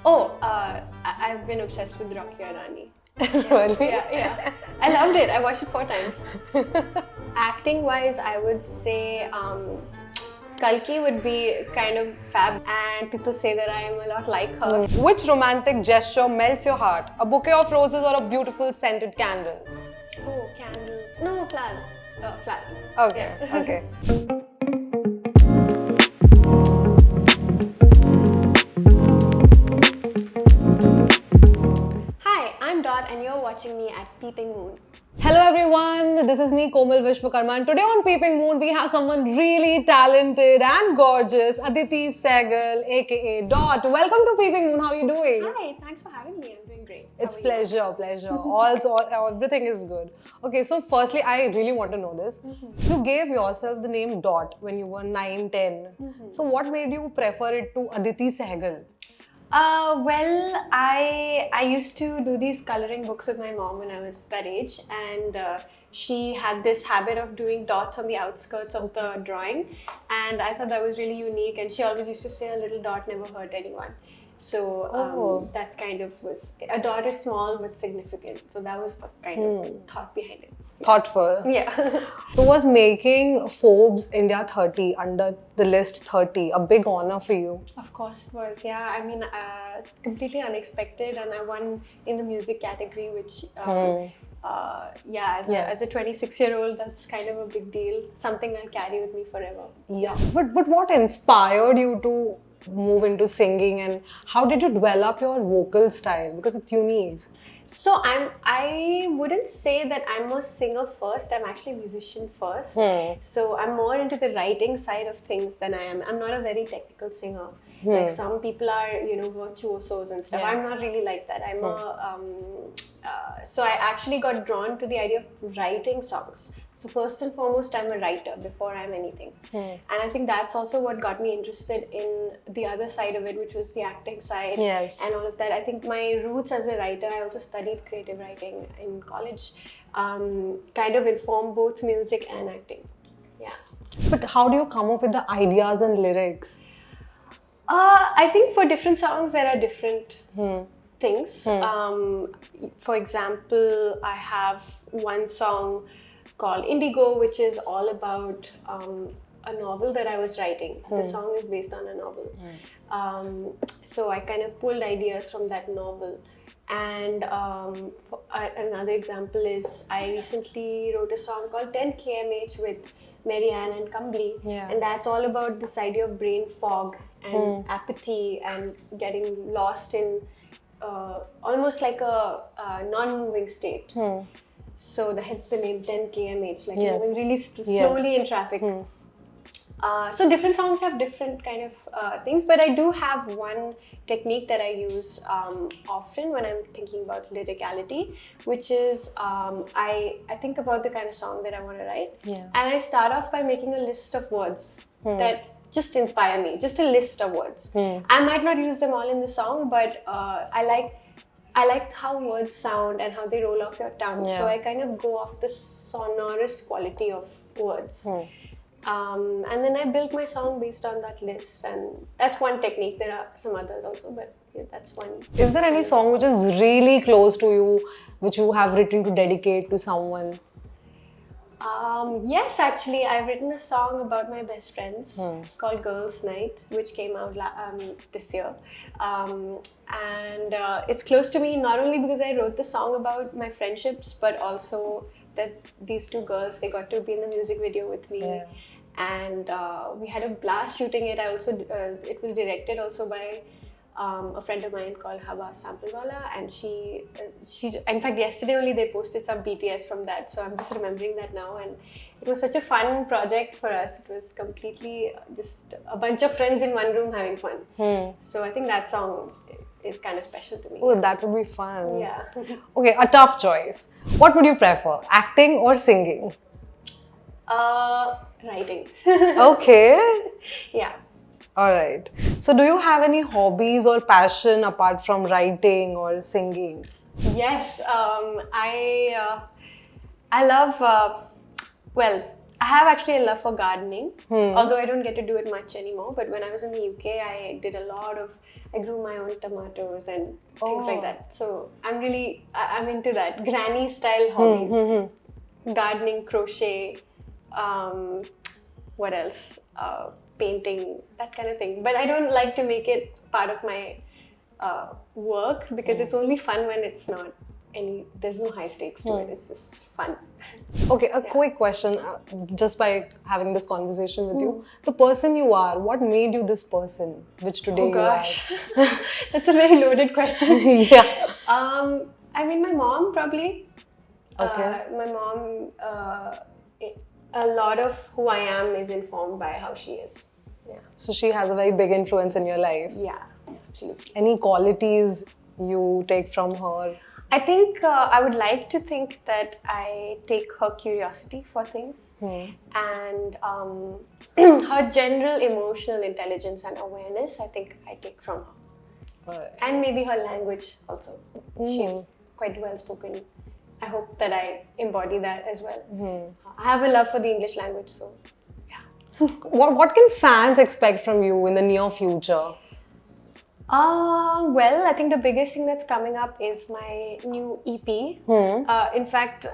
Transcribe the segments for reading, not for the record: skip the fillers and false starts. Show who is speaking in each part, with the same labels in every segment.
Speaker 1: I've been obsessed with Rocky Rani.
Speaker 2: Really?
Speaker 1: Yeah. I loved it. I watched it 4 times. Acting-wise, I would say Kalki would be kind of fab, and people say that I am a lot like her.
Speaker 2: Which romantic gesture melts your heart? A bouquet of roses or a beautiful scented candles?
Speaker 1: Oh, candles. No, flowers. Flowers.
Speaker 2: Okay,
Speaker 1: Yeah.
Speaker 2: okay.
Speaker 1: Hi, I'm Dot and you're watching me at Peeping Moon.
Speaker 2: Hello everyone, this is me Komal Vishwakarma, and today on Peeping Moon we have someone really talented and gorgeous, Aditi Saigal aka Dot. Welcome to Peeping Moon, how are you doing?
Speaker 1: Hi, thanks for having me. I'm doing great.
Speaker 2: It's pleasure. Everything is good. Okay, so firstly, I really want to know this. You gave yourself the name Dot when you were 9, 10. So what made you prefer it to Aditi Saigal?
Speaker 1: Well, I used to do these coloring books with my mom when I was that age, and she had this habit of doing dots on the outskirts of the drawing, and I thought that was really unique, and she always used to say a little dot never hurt anyone. So that kind of was, a dot is small but significant, so that was the kind of thought behind it.
Speaker 2: Thoughtful.
Speaker 1: Yeah.
Speaker 2: So was making Forbes India 30 under the list 30 a big honor for you?
Speaker 1: Of course it was, yeah. I mean, it's completely unexpected, and I won in the music category, which, as a 26-year-old, that's kind of a big deal. Something I'll carry with me forever.
Speaker 2: Yeah. But what inspired you to move into singing, and how did you develop your vocal style? Because it's unique.
Speaker 1: So I wouldn't say that I'm a singer first. I'm actually a musician first. So I'm more into the writing side of things than I am. I'm not a very technical singer. Like some people are, virtuosos and stuff. I'm not really like that. So I actually got drawn to the idea of writing songs. So first and foremost, I'm a writer before I'm anything. And I think that's also what got me interested in the other side of it, which was the acting side and all of that. I think my roots as a writer, I also studied creative writing in college, kind of informed both music and acting. Yeah.
Speaker 2: But how do you come up with the ideas and lyrics?
Speaker 1: I think for different songs, there are different things. For example, I have one song called Indigo, which is all about a novel that I was writing. The song is based on a novel. So I kind of pulled ideas from that novel. And another example is I recently wrote a song called 10 kmh with Mary Ann and Kambli. And that's all about this idea of brain fog and apathy and getting lost in almost like a non-moving state. So hence the name 10 kmh, like moving really slowly in traffic. So different songs have different kind of things, but I do have one technique that I use often when I'm thinking about lyricality, which is I think about the kind of song that I want to write, and I start off by making a list of words that just inspire me, just a list of words. I might not use them all in the song, but I like how words sound and how they roll off your tongue. So I kind of go off the sonorous quality of words. And then I built my song based on that list, and that's one technique. There are some others also, but that's one.
Speaker 2: Is there any song which is really close to you, which you have written to dedicate to someone?
Speaker 1: Yes, actually, I've written a song about my best friends called Girls' Night, which came out this year. And it's close to me not only because I wrote the song about my friendships, but also that these two girls, they got to be in the music video with me. And we had a blast shooting it. It was directed also by a friend of mine called Haba Samplewala, and she in fact yesterday only they posted some BTS from that, so I'm just remembering that now, and it was such a fun project for us. It was completely just a bunch of friends in one room having fun. So I think that song is kind of special to me.
Speaker 2: Oh, that would be fun.
Speaker 1: Yeah.
Speaker 2: Okay, a tough choice. What would you prefer, acting or singing?
Speaker 1: Writing.
Speaker 2: Okay.
Speaker 1: Yeah.
Speaker 2: All right. So do you have any hobbies or passion apart from writing or singing?
Speaker 1: Yes, I love, I have actually a love for gardening, although I don't get to do it much anymore. But when I was in the UK, I did a lot of, I grew my own tomatoes and things like that. So I'm into that granny style hobbies, gardening, crochet, what else? Painting, that kind of thing. But I don't like to make it part of my work because it's only fun when it's not there's no high stakes to it. It's just fun.
Speaker 2: Okay, a quick question, just by having this conversation with you. The person you are, what made you this person, which today you are?
Speaker 1: That's a very loaded question.
Speaker 2: Yeah.
Speaker 1: I mean, my mom probably.
Speaker 2: Okay.
Speaker 1: My mom, a lot of who I am is informed by how she is. Yeah.
Speaker 2: So she has a very big influence in your life.
Speaker 1: Yeah, absolutely.
Speaker 2: Any qualities you take from her?
Speaker 1: I think I would like to think that I take her curiosity for things and her general emotional intelligence and awareness, I think I take from her. And maybe her language also. She's quite well spoken. I hope that I embody that as well. I have a love for the English language, so yeah.
Speaker 2: What can fans expect from you in the near future?
Speaker 1: Well, I think the biggest thing that's coming up is my new EP. In fact,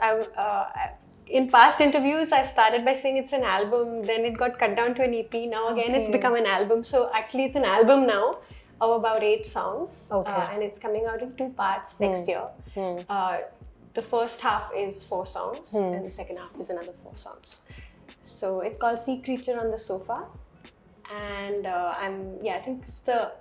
Speaker 1: in past interviews, I started by saying it's an album, then it got cut down to an EP. Now again, it's become an album. So actually, it's an album now of about 8 songs. And it's coming out in 2 parts next year. The first half is 4 songs and the second half is another 4 songs. So it's called Sea Creature on the Sofa. And I think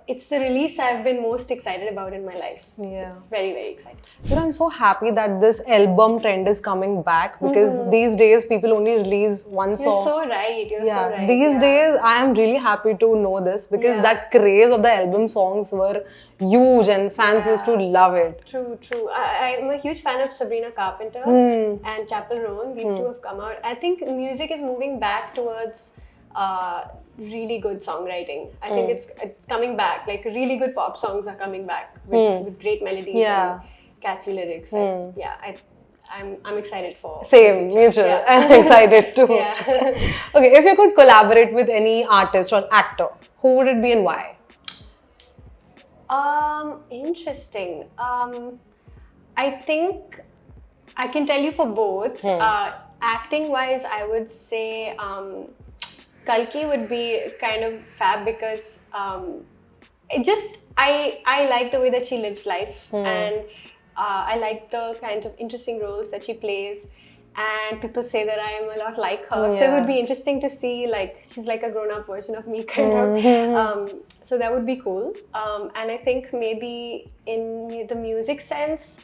Speaker 1: it's the release I've been most excited about in my life. Yeah. It's very, very exciting.
Speaker 2: You know, I'm so happy that this album trend is coming back because these days people only release one song.
Speaker 1: You're so right. You're so right.
Speaker 2: These days I am really happy to know this because that craze of the album songs were huge and fans used to love it.
Speaker 1: True. I'm a huge fan of Sabrina Carpenter and Chapel Roan. These two have come out. I think music is moving back towards really good songwriting. I think it's coming back. Like really good pop songs are coming back with great melodies and catchy lyrics. And I'm excited for.
Speaker 2: Same, mutual. Yeah. I'm excited too. Yeah. Okay, if you could collaborate with any artist or actor, who would it be and why?
Speaker 1: Interesting. I think I can tell you for both. Acting wise, I would say Kalki would be kind of fab because I like the way that she lives life and I like the kinds of interesting roles that she plays, and people say that I am a lot like her. So it would be interesting to see, like, she's like a grown-up version of me kind of. So that would be cool. And I think maybe in the music sense,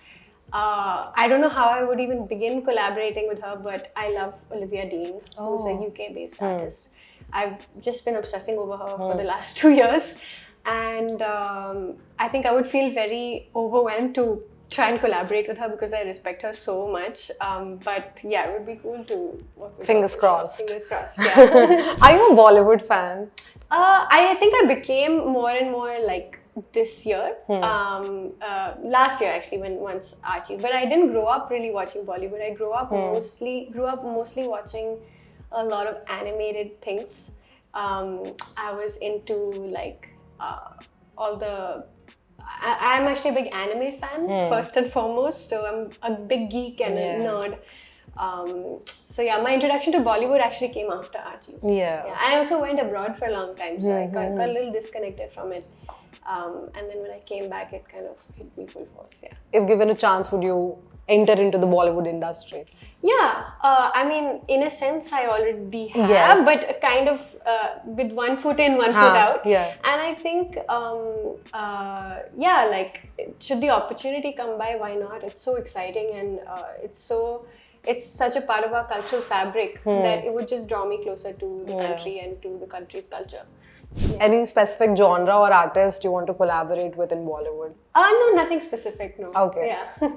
Speaker 1: I don't know how I would even begin collaborating with her, but I love Olivia Dean, who's a UK-based artist. I've just been obsessing over her for the last 2 years, and I think I would feel very overwhelmed to try and collaborate with her because I respect her so much. But yeah, it would be cool to work with
Speaker 2: Fingers
Speaker 1: her.
Speaker 2: crossed.
Speaker 1: Fingers crossed, yeah.
Speaker 2: Are you a Bollywood fan?
Speaker 1: I think I became more and more like this year. Last year actually, once Archie. But I didn't grow up really watching Bollywood. I grew up mostly watching a lot of animated things. I was into like all the. I'm actually a big anime fan first and foremost. So I'm a big geek and a nerd. So yeah, my introduction to Bollywood actually came after Archie's. Yeah. And I also went abroad for a long time, so I got a little disconnected from it. And then when I came back, it kind of hit me full force. Yeah.
Speaker 2: If given a chance, would you enter into the Bollywood industry?
Speaker 1: Yeah, I mean, in a sense, I already have, but kind of with one foot in, one foot out.
Speaker 2: Yeah.
Speaker 1: And I think, like, should the opportunity come by, why not? It's so exciting and it's such a part of our cultural fabric that it would just draw me closer to the country and to the country's culture. Yeah.
Speaker 2: Any specific genre or artist you want to collaborate with in Bollywood?
Speaker 1: No, nothing specific, no.
Speaker 2: Okay.
Speaker 1: Yeah.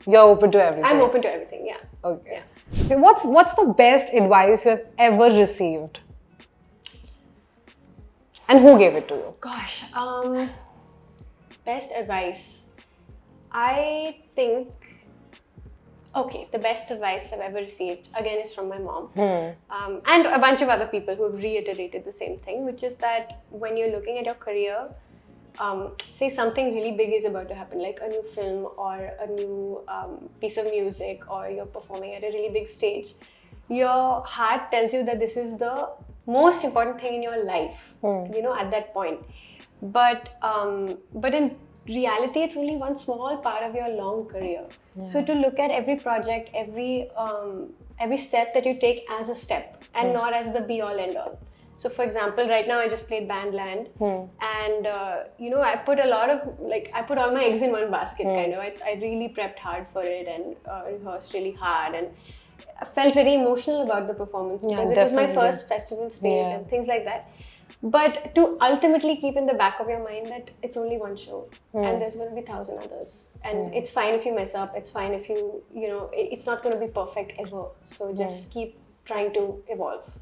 Speaker 2: You're open to everything?
Speaker 1: I'm open to everything, yeah.
Speaker 2: Okay. Yeah. What's the best advice you have ever received? And who gave it to you?
Speaker 1: Gosh, best advice. I think Okay, the best advice I've ever received, again, is from my mom. And a bunch of other people who have reiterated the same thing, which is that when you're looking at your career, say something really big is about to happen, like a new film or a new piece of music, or you're performing at a really big stage, your heart tells you that this is the most important thing in your life, at that point. But in reality, it's only one small part of your long career. So to look at every project, every step that you take as a step, and not as the be all end all. So for example, right now I just played Bandland, and I put I put all my eggs in one basket, kind of. I really prepped hard for it and rehearsed really hard, and I felt very emotional about the performance because it was my first festival stage and things like that. But to ultimately keep in the back of your mind that it's only one show and there's going to be 1,000 others, and it's fine if you mess up, it's fine if it's not going to be perfect ever. So just keep trying to evolve.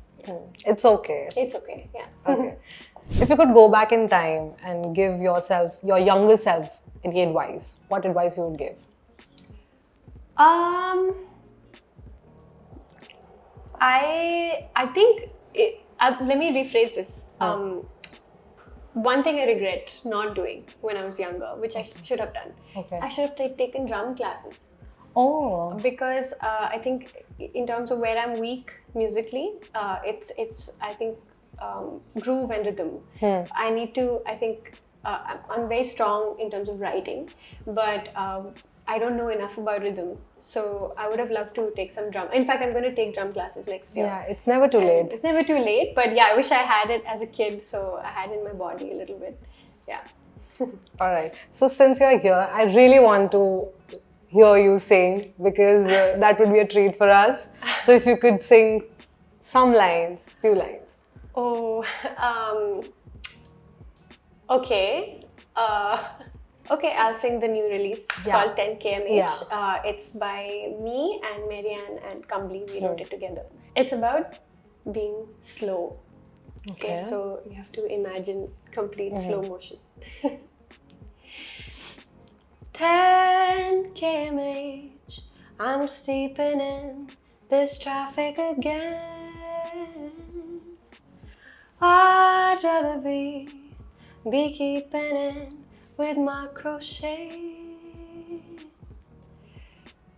Speaker 2: It's okay.
Speaker 1: It's okay, yeah.
Speaker 2: Okay. If you could go back in time and give yourself, your younger self, any advice, what advice you would give?
Speaker 1: I think let me rephrase this. One thing I regret not doing when I was younger, which I should have done.
Speaker 2: Okay.
Speaker 1: I should have taken drum classes.
Speaker 2: Oh.
Speaker 1: Because I think in terms of where I'm weak musically, it's I think groove and rhythm. I need to. I think I'm very strong in terms of writing, but I don't know enough about rhythm. So I would have loved to take some drum. In fact, I'm going to take drum classes next year.
Speaker 2: Yeah, it's never too late.
Speaker 1: It's never too late, but yeah, I wish I had it as a kid, so I had it in my body a little bit. Yeah.
Speaker 2: All right. So since you're here, I really want to hear you sing, because that would be a treat for us. So if you could sing some lines, few lines.
Speaker 1: Oh, okay. Okay, I'll sing the new release. It's called 10 kmh.
Speaker 2: Yeah.
Speaker 1: It's by me and Marianne and Kambli. We wrote it together. It's about being slow. Okay, so you have to imagine complete slow motion. 10 kmh, I'm steeping in this traffic again. I'd rather be keeping in with my crochet.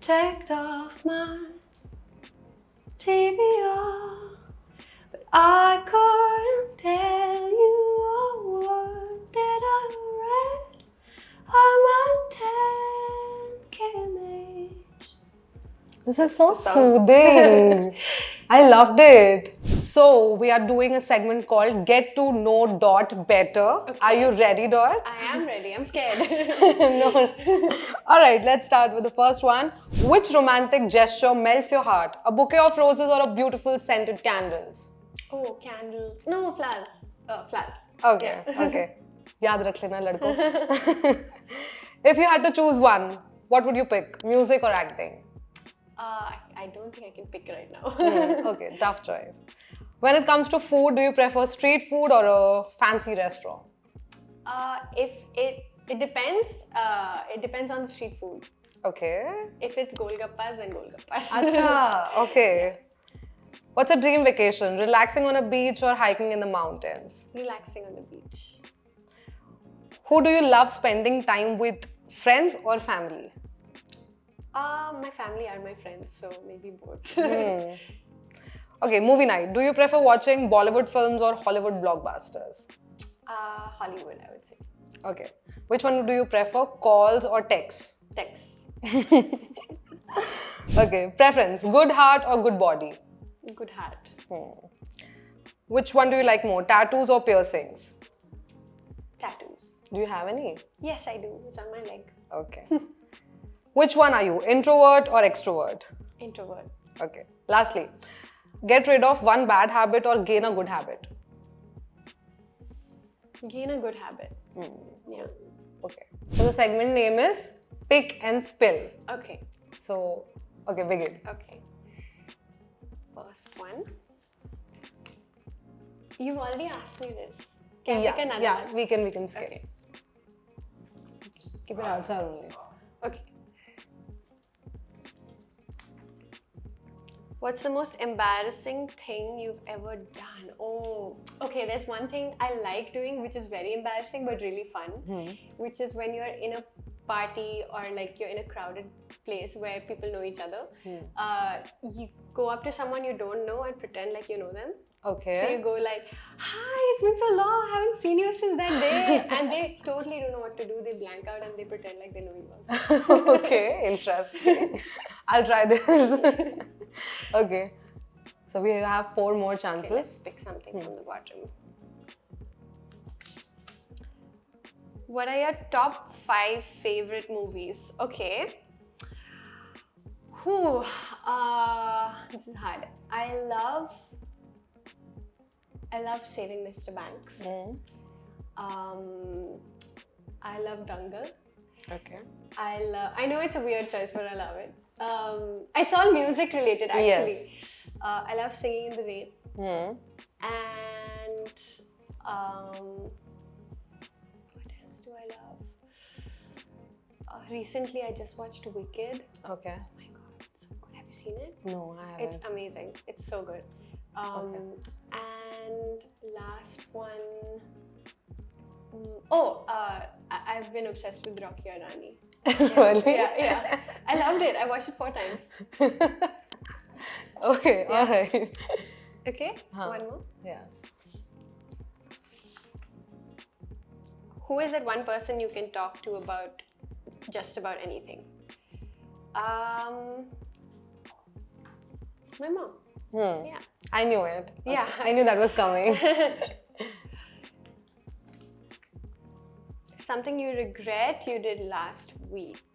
Speaker 1: Checked off my TBR, but I couldn't tell you a word that I read on my 10 kmh.
Speaker 2: This is so soothing. I loved it. So we are doing a segment called Get to Know Dot Better. Okay. Are you ready, Dot?
Speaker 1: I am ready. I'm scared.
Speaker 2: No. All right, let's start with the first one. Which romantic gesture melts your heart? A bouquet of roses or a beautiful scented candles?
Speaker 1: Oh, candles. No, flowers. Flowers.
Speaker 2: Okay, okay. Yaad rakh lena, ladko. If you had to choose one, what would you pick? Music or acting?
Speaker 1: I don't think I can pick right now.
Speaker 2: Okay, tough choice. When it comes to food, do you prefer street food or a fancy restaurant?
Speaker 1: If it depends. It depends on the street food.
Speaker 2: Okay.
Speaker 1: If it's golgappas, then golgappas.
Speaker 2: Acha, okay. What's a dream vacation? Relaxing on a beach or hiking in the mountains?
Speaker 1: Relaxing on the beach.
Speaker 2: Who do you love spending time with? Friends or family?
Speaker 1: My family are my friends, so maybe both.
Speaker 2: Okay, movie night. Do you prefer watching Bollywood films or Hollywood blockbusters?
Speaker 1: Hollywood, I would say.
Speaker 2: Okay. Which one do you prefer? Calls or texts?
Speaker 1: Texts.
Speaker 2: Okay. Preference. Good heart or good body?
Speaker 1: Good heart.
Speaker 2: Which one do you like more? Tattoos or piercings?
Speaker 1: Tattoos.
Speaker 2: Do you have any?
Speaker 1: Yes, I do. It's on my leg.
Speaker 2: Okay. Which one are you? Introvert or extrovert?
Speaker 1: Introvert.
Speaker 2: Okay. Lastly, get rid of one bad habit or gain a good habit?
Speaker 1: Gain a good habit. Yeah.
Speaker 2: Okay. So the segment name is Pick and Spill.
Speaker 1: Okay.
Speaker 2: So, okay, begin.
Speaker 1: Okay. First one. You've already asked me this. Can I pick another one?
Speaker 2: we can skip.
Speaker 1: Okay.
Speaker 2: Keep it outside only.
Speaker 1: Okay. What's the most embarrassing thing you've ever done? Oh, okay. There's one thing I like doing, which is very embarrassing but really fun, which is when you're in a party or like you're in a crowded place where people know each other. You go up to someone you don't know and pretend like you know them.
Speaker 2: Okay.
Speaker 1: So you go like, "Hi, it's been so long. I haven't seen you since that day," and they totally don't know what to do. They blank out and they pretend like they know you also.
Speaker 2: Okay, interesting. I'll try this. Okay. So we have 4 more chances.
Speaker 1: Okay, let's pick something from the bottom. What are your top 5 favorite movies? Okay. Whew. This is hard. I love Saving Mr. Banks. I love Dangal.
Speaker 2: Okay.
Speaker 1: I know it's a weird choice, but I love it. It's all music related actually.
Speaker 2: Yes.
Speaker 1: I love Singing in the Rain. And what else do I love? Recently I just watched Wicked.
Speaker 2: Okay.
Speaker 1: Oh my god, it's so good. Have you seen it?
Speaker 2: No, I haven't.
Speaker 1: It's amazing. It's so good. And last one. I've been obsessed with Rocky or Rani.
Speaker 2: Really?
Speaker 1: Yeah. I loved it. I watched it 4 times.
Speaker 2: Okay, alright.
Speaker 1: Okay, one more.
Speaker 2: Yeah.
Speaker 1: Who is that one person you can talk to about just about anything? My mom. Yeah.
Speaker 2: I knew it.
Speaker 1: Yeah.
Speaker 2: I knew that was coming.
Speaker 1: Something you regret you did last week.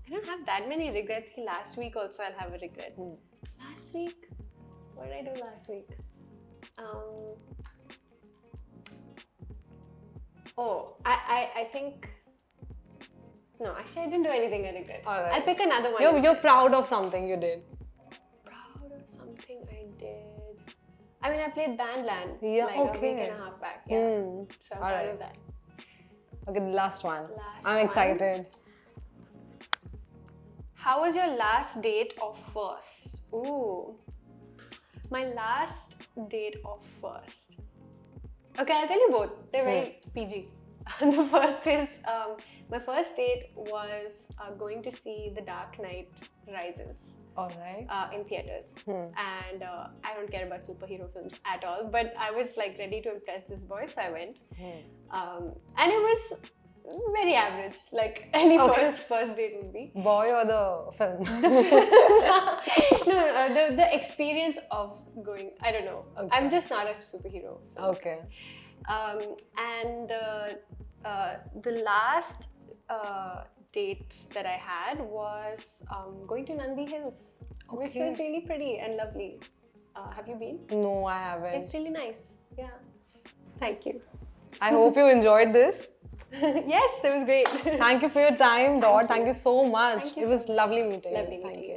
Speaker 1: I don't have that many regrets. Last week also I'll have a regret. Last week? What did I do last week? I think... No, actually I didn't do anything I regret.
Speaker 2: Alright.
Speaker 1: I'll pick another one.
Speaker 2: You're proud of something you did.
Speaker 1: Proud of something I did. I mean, I played Bandland
Speaker 2: a
Speaker 1: week and a half back. Yeah. So I'm proud of that.
Speaker 2: Okay, the last one.
Speaker 1: Last
Speaker 2: I'm
Speaker 1: one.
Speaker 2: excited.
Speaker 1: How was your last date or first? Ooh. My last date or first? Okay, I'll tell you both. They're very PG. The first is, my first date was going to see The Dark Knight Rises.
Speaker 2: Alright.
Speaker 1: In theaters. And I don't care about superhero films at all, but I was like ready to impress this boy, so I went. And it was very average, like any first date would be.
Speaker 2: Boy or the film?
Speaker 1: No, the experience of going, I don't know.
Speaker 2: Okay.
Speaker 1: I'm just not a superhero fan.
Speaker 2: Okay.
Speaker 1: And the last date that I had was going to Nandi Hills, which was really pretty and lovely. Have you been?
Speaker 2: No, I haven't.
Speaker 1: It's really nice. Yeah. Thank you.
Speaker 2: I hope you enjoyed this.
Speaker 1: Yes, it was great.
Speaker 2: Thank you for your time, Dot. Thank you so much.
Speaker 1: Thank you
Speaker 2: It was
Speaker 1: so much.
Speaker 2: lovely meeting you.
Speaker 1: Lovely meeting you.